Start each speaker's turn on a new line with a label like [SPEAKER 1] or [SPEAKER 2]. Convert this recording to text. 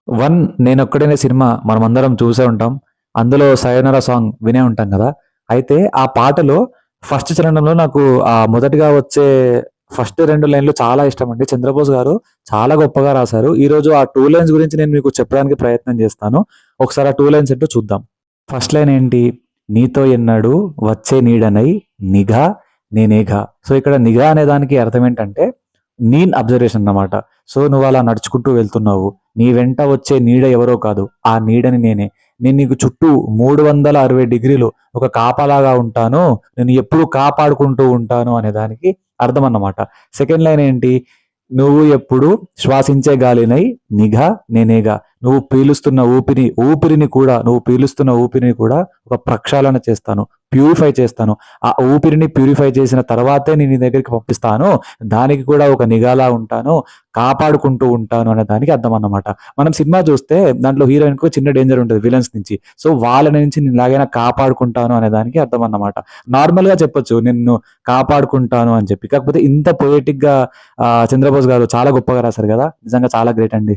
[SPEAKER 1] 'One నేనొక్కడినే' cinema మనమందరం చూసే ఉంటాం. అందులో 'సయోనరా' సాంగ్ వినే ఉంటాం గదా! అయితే ఆ పాటలో ఫస్ట్ చరణంలో నాకు మొదటిగా వచ్చే ఫస్ట్ 2 లైన్‌లు చాలా ఇష్టమండి. చంద్రబోస్ గారు చాలా గొప్పగా రాశారు. ఈరోజు ఆ 2 లైన్స్ గురించి నేను మీకు చెప్పడానికి ప్రయత్నం జేస్తాను. ఒకసారి ఆ 2 లైన్స్ ఏంటో చూద్దాం. ఫస్ట్ లైన్ ఏంటి? "నీతో ఎన్నడు వచ్చే నీడనై నిఘా నేనేగా." సో, ఇక్కడ నిఘా అనే దానికి అర్థం ఏంటంటే నీన్ అబ్జర్వేషన్ అన్నమాట. సో, నువ్వలా నడుచుకుంటూ వెళ్తున్నావు. నీ వెంట వచ్చే నీడ ఎవరో కాదు. ఆ నీడని నేనే. నేను నీకు చుట్టూ 360 డిగ్రీలు ఒక కాపలాగా ఉంటాను. నిన్ను ఎప్పుడూ కాపాడుకుంటూ ఉంటాను అనే దానికి అర్థమన్నమాట. సెకండ్ లైన్ ఏంటి? నువ్వు ఎప్పుడు శ్వాసించే గాలినై నిఘా నేనేగా. నువ్వు పీలుస్తున్న ఊపిరిని కూడా ఒక ప్రక్షాళన చేస్తాను. ప్యూరిఫై చేస్తాను. ఆ ఊపిరిని ప్యూరిఫై చేసిన తర్వాతే నేను నీ దగ్గరికి పంపిస్తాను. దానికి కూడా ఒక నిఘాలా ఉంటాను. కాపాడుకుంటూ ఉంటాను అనే దానికి అర్థం అన్నమాట. మనం సినిమా చూస్తే దాంట్లో హీరోయిన్‌కు చిన్న డేంజర్ ఉంటది విలన్స్ నుంచి. సో, వాళ్ళ నుంచి నేను ఎలాగైనా కాపాడుకుంటాను అనే దానికి అర్థం అన్నమాట. నార్మల్‌గా చెప్పొచ్చు నిన్ను కాపాడుకుంటాను అని చెప్పి. కాకపోతే ఇంత పొయెటిక్‌గా 'చంద్రబోస్' గారు చాలా గొప్పగా రాసారు గదా! నిజంగా చాలా గ్రేట్ అండి.